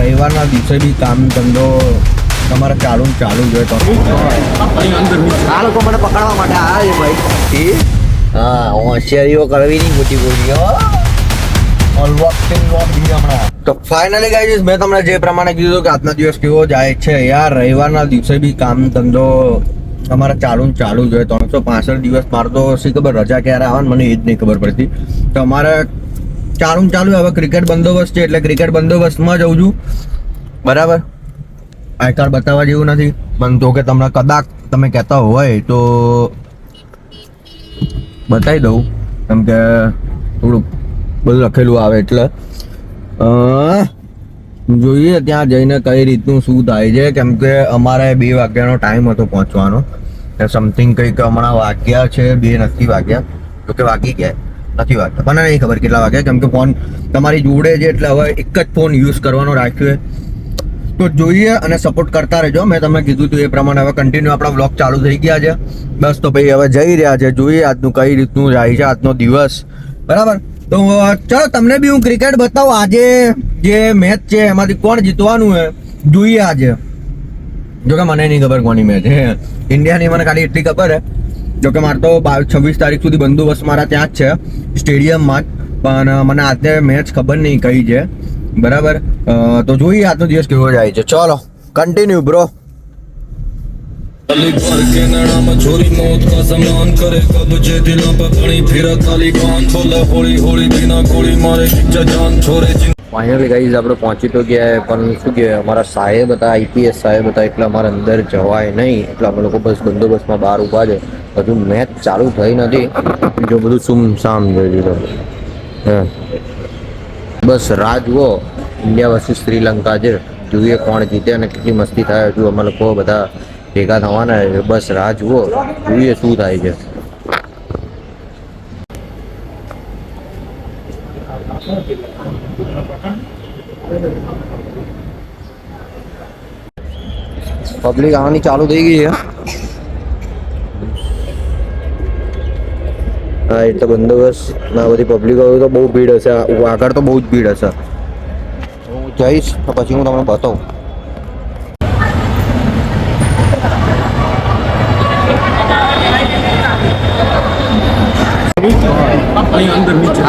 રવિવારના દિવસે બી કામ ધંધો તમારે ચાલુ જ હોય તો આ લોકો મને પકડવા માટે આવ્યા છે ભાઈ. હા હોશિયારીઓ કરવી નહીં મોટી મોટી તો ફાઇનલી ગાઈઝ મેં તમને જે પ્રમાણે કીધું કે આજનો દિવસ કેવો જાય છે યાર. રવિવારના દિવસે બી કામ ધંધો તમારે ચાલુ જ હોય. 365 દિવસ મારે તો શી ખબર રજા ક્યારે આવે ને મને એ જ નહીં ખબર પડતી. તો અમારે ચાલુ હવે ક્રિકેટ બંદોબસ્ત છે એટલે ક્રિકેટ બંદોબસ્તમાં જઉં છું બરાબર. આઈ કાર્ડ બતાવવા જેવું નથી પણ તો કે તમને કદાચ તમે કહેતા હોય તો બતાવી દઉં કેમ કે થોડુંક બધું લખેલું આવે એટલે જોઈએ ત્યાં જઈને કઈ રીતનું શું થાય છે. કેમ કે અમારે 2 વાગ્યાનો ટાઈમ હતો પહોંચવાનો. સમથિંગ કંઈક હમણાં વાગ્યા છે 2 નથી વાગ્યા તો કે વાગી ગયા નથી વાગતા મને નહીં ખબર કેટલા વાગ્યા. કેમ કે ફોન તમારી જોડે છે એટલે હવે એક જ ફોન યુઝ કરવાનો રાખ્યો તો જોઈએ અને સપોર્ટ કરતા રહેજો. મેં તમને કીધું હતું એ પ્રમાણે હવે કન્ટિન્યુ આપણા બ્લોગ ચાલુ થઈ ગયા છે. બસ તો ભાઈ હવે જઈ રહ્યા છે. જોઈએ આજનું કઈ રીતનું જાય છે આજનો દિવસ બરાબર. તો ચલો તમને બી હું ક્રિકેટ બતાવું આજે જે મેચ છે એમાંથી કોણ જીતવાનું છે જોઈએ આજે. જોકે મને નહીં ખબર કોની મેચ છે ઇન્ડિયાની મને ખાલી એટલી ખબર છે. જોકે મારે તો 26 તારીખ સુધી બંદોબસ્ત મારા ત્યાં જ છે સ્ટેડિયમમાં જ. પણ મને આજે મેચ ખબર નહીં કઈ છે બરાબર. તો જોઈએ આજનો દિવસ કેવો જાય છે. ચલો કન્ટિન્યુ બ્રો. अली भर के नैना में छोरी मौत का सम्मान करे कब्जे दिलों पे पानी फिरा खाली कान बोले होली होली बिना गोली मारे खींचा जान छोरे ફાઇનલી ગાઈઝ આપણે પહોંચી તો ગયા પણ શું કહે અમારા સાહેબ હતા આઈપીએસ સાહેબ હતા એટલે અમારે અંદર જવાય નહીં એટલે અમે લોકો બસ બંદોબસ્તમાં બહાર ઊભા છે. હજુ મેચ ચાલુ થઈ નથી જો બધું સુમસામ જોઈ લીધો. બસ રાહ જુઓ ઇન્ડિયા વર્સિસ શ્રીલંકા છે. જોઈએ કોણ જીતે અને કેટલી મસ્તી થાય. હજુ અમે લોકો બધા ભેગા થવાના છે. બસ રાહ જુઓ જોઈએ શું થાય છે. પબ્લિક આવવાની ચાલુ થઈ ગઈ છે. હા એટલે બંદોબસ્ત ના બધી પબ્લિક હોય તો બહુ ભીડ હશે. આગળ તો બહુ જ ભીડ હશે. હું જઈશ તો પછી હું તમને બતાવું.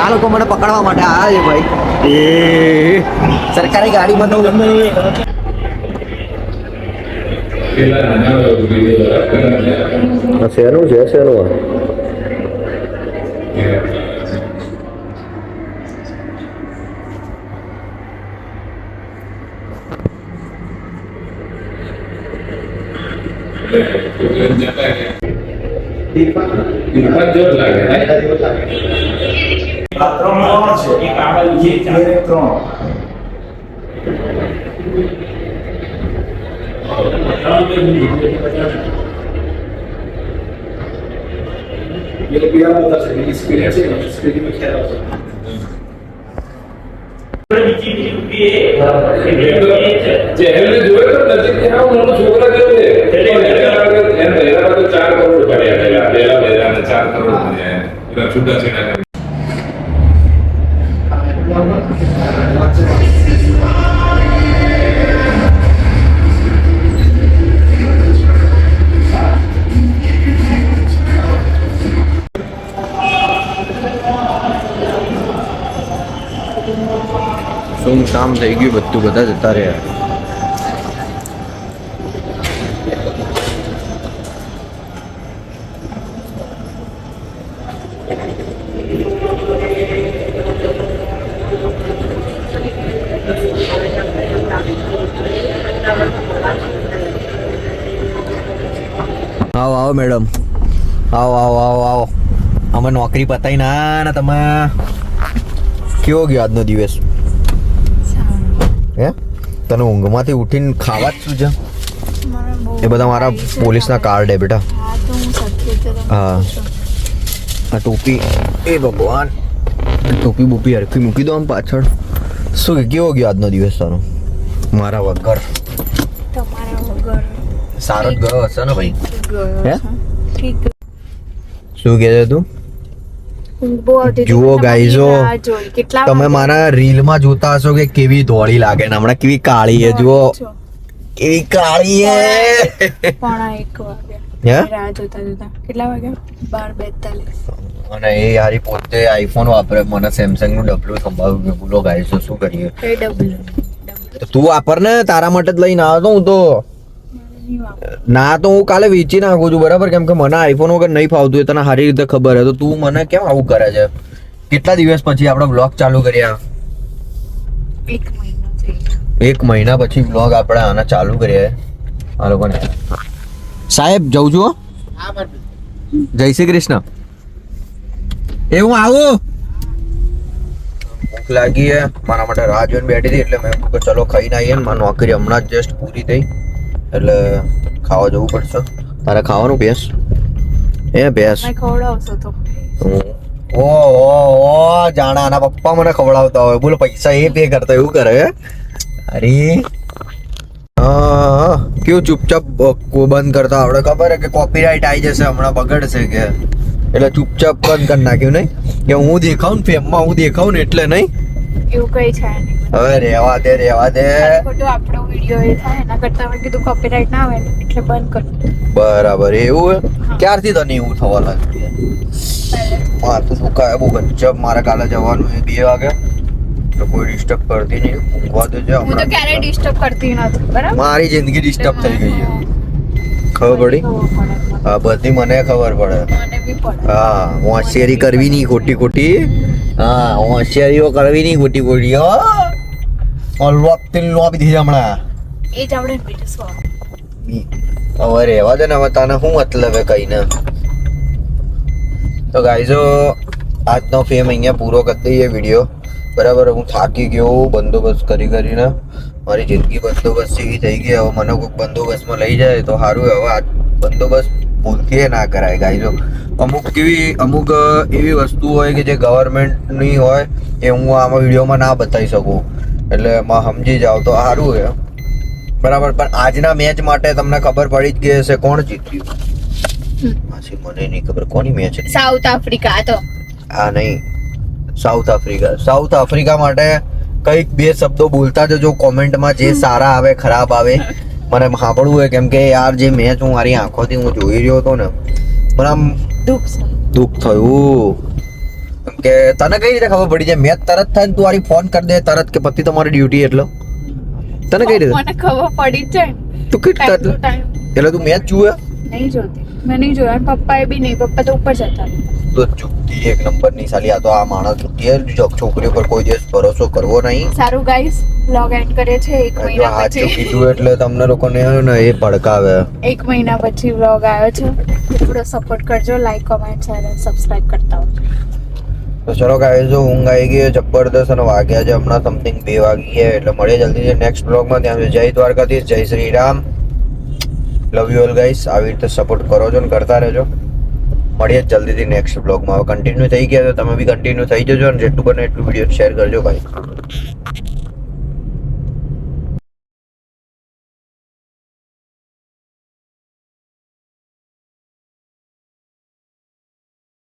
આ લોકો મને પકડવા માટે આવ્યા છે ભાઈ. એ સરકારી ગાડીમાં તો શેનું છે શેનું ये तो पिया होता है एक्सपीरियंस है स्पीड में खेला होता જેમને જોયે તો નજીક થી આવો મોટો છોકરા જેવો છે એને એના તો 4 કરોડ પડ્યા પેલા 4 કરોડ મળ્યા એના છૂટા છેડા કામ થઈ ગયું બધું બધા જતા રહ્યા. આવો મેડમ આવો અમે નોકરી પતાવી ના તમે કેવો ગયો આજનો દિવસ? હે તને ઊંઘમાંથી ઉઠીને ખાવા જ શું છે? એ બધા મારા પોલીસના કાર્ડ હે બેટા. હા આ ટોપી એ ભગવાન ટોપી બોપી હરખી મૂકી દો આમ પાછળ. શું કેવો ગયો આજનો દિવસ તારો? મારા વગર સારો જ ગયો હશે ને ભાઈ? હે શું કહે છે તું? બહુ આવતી હતી. જુઓ તમારી ગાઈઝો, રાહ જોઈ. કેટલા તમે વાગે? મારા રીલમાં જોતા હશો કે કેવી ધોળી લાગે ને હમણાં કેવી કાળી છે. જુઓ છો. કેવી કાળી છે. 1:45 વાગે હે? રાહ જોતા કેટલા વાગ્યા? 12:42. અને એ યારી પોતે આઈફોન વાપરે, મને સેમસંગ નું ડબલું સંભાળ્યું કે બોલો ગાઈસ તો શું કરીએ. એ ડબલ તો તું વાપર ને, તારા માટે જ લઈને આવ્યો તો હું તો. ના તો હું કાલે વેચી નાખું છું બરાબર, કેમ કે મને આઈફોન વગર નહીં ફાવતું એ તને સારી રીતે ખબર છે. તો તું મને કેમ આવું કરે છે? કેટલા દિવસ પછી આપણે બ્લોગ ચાલુ કર્યા? 1 મહિનો થઈ ગયો. 1 મહિના પછી બ્લોગ આપણે આના ચાલુ કર્યા આ લોકોને. સાહેબ જઉં છું હો. જય શ્રી કૃષ્ણ. એ હું આવું. ભૂખ લાગી હે, મારા માટે રાહ જોઈને બેઠી હતી એટલે મેં કીધું કે ચલો ખાઈને આવીએ ને. મારી નોકરી હમણાં જ જસ્ટ પૂરી થઈ એટલે ખાવા જવું પડશે. તારે ખાવાનું ભેંસ? એ ભેંસ મેં ખવડાવશો તો ઓ જાણા આના પપ્પા મને ખવડાવતા હોય. બોલો પૈસા એ પે કરતા એવું કરે હે? અરે કેવું ચૂપચાપ બંધ કરતા આવડે? ખબર હે કે કોપીરાઇટ આવી જશે હમણાં, બગડશે કે એટલે ચૂપચાપ બંધ કરી નાખ્યું નહીં કે હું દેખાઉં ને ફેમમાં હું દેખાઉં ને એટલે નહીં. એવું કઈ છે નહીં. હવે રેવા દે ખોટું આપણો વિડીયો એ થાય એના કરતા મેં કીધું કોપીરાઇટ ના આવે ને એટલે બંધ કર. બરાબર એવું હે? ક્યારથી તને એવું થવા લાગ્યું? માથું દુખાય બહુ ગજબ. મારે કાલે જવાનું છે 2 વાગે તો કોઈ ડિસ્ટર્બ કરતી નહીં, ઊંઘવા દેજે. હું તો ક્યારેય ડિસ્ટર્બ કરતી નથી બરાબર. મારી જિંદગી ડિસ્ટર્બ થઈ ગઈ છે. ખબર પડી? હા બધી મને ખબર પડે. મને બી પડે. હા હોશિયારી કરવી નહીં ખોટી. હા હોશિયારીઓ કરવી નહીં ખોટી. હલવો તેલનો આપી દીધી હમણાં. એ જ આવડે ને બીજું શું આવડે? હવે રહેવા દે ને, હવે તને શું મતલબ હે કહીને. તો ગાઈઝો આજનો ફેમ અહીંયા પૂરો કરી દઈએ વિડીયો બરાબર. હું થાકી ગયો બંદોબસ્ત કરીને. મારી જિંદગી બંદોબસ્ત જેવી થઈ ગઈ. હવે મને કોઈક બંદોબસ્તમાં લઈ જાય તો સારું. હવે આ બંદોબસ્ત ભૂલથી ના કરાય ગાઈઝો. અમુક એવી વસ્તુ હોય કે જે ગવર્મેન્ટની હોય એ હું આમાં વિડીયોમાં ના બતાવી શકું, એટલે એમાં સમજી જાઓ તો સારું છે બરાબર. પણ આજના મેચ માટે તમને ખબર પડી જ ગઈ હશે કોણ જીત્યું. પાછી મને નહીં ખબર કોની મેચ હતી. સાઉથ આફ્રિકા તો હા નહીં, સાઉથ આફ્રિકા માટે કંઈક 2 શબ્દો બોલતા જજો કોમેન્ટમાં, જે સારા આવે ખરાબ આવે મને સાંભળવું હોય. કેમ કે યાર જે મેચ હું મારી આંખોથી હું જોઈ રહ્યો હતો ને મને આમ દુઃખ થયું. કેમ કે તને કઈ રીતે ખબર પડી જાય મેચ તરત થાય ને તું મારી ફોન કરી દે તરત કે પતિ તમારી ડ્યુટી એટલે તને કઈ રીતે મને ખબર પડી જ જાય. તું કેટલા એટલે તું મેચ જુએ? નહીં જોતી મેં, નહીં જોયા. પપ્પા એ બી નહીં, પપ્પા તો ઉપર જતા. તો ચૂકતી 1 નંબરની સાલી. આ તો આ માણસ ચૂકતી છોકરીઓ પર કોઈ દિવસ ભરોસો કરવો નહીં. સારું ગાઈસ, વ્લોગ એન્ડ કરે છે 1 મહિના હાથ પછી. કીધું એટલે તમને લોકોને ને એ ભડકાવે. 1 મહિના પછી વ્લોગ આવ્યો છે. થોડો સપોર્ટ કરજો, લાઈક કોમેન્ટ શેર અને સબસ્ક્રાઇબ કરતા હોજો. તો ચલો ગાઈઝ ઊંઘ આવી ગઈ જબરદસ્ત અને વાગ્યા છે હમણાં સમથિંગ 2 વાગી ગયા એટલે મળીએ જલ્દી નેક્સ્ટ બ્લોગમાં. ત્યાં જય દ્વારકાધીશ, જય Shri Ram, love you all guys. આવી રીતે સપોર્ટ કરો છો ને કરતા રહેજો. મળીએ જલ્દીથી નેક્સ્ટ બ્લોગમાં. હવે કન્ટિન્યુ થઈ ગયા તો તમે બી કન્ટિન્યુ થઈ જજો અને જેટલું બને એટલું વિડીયો શેર કરજો ભાઈ.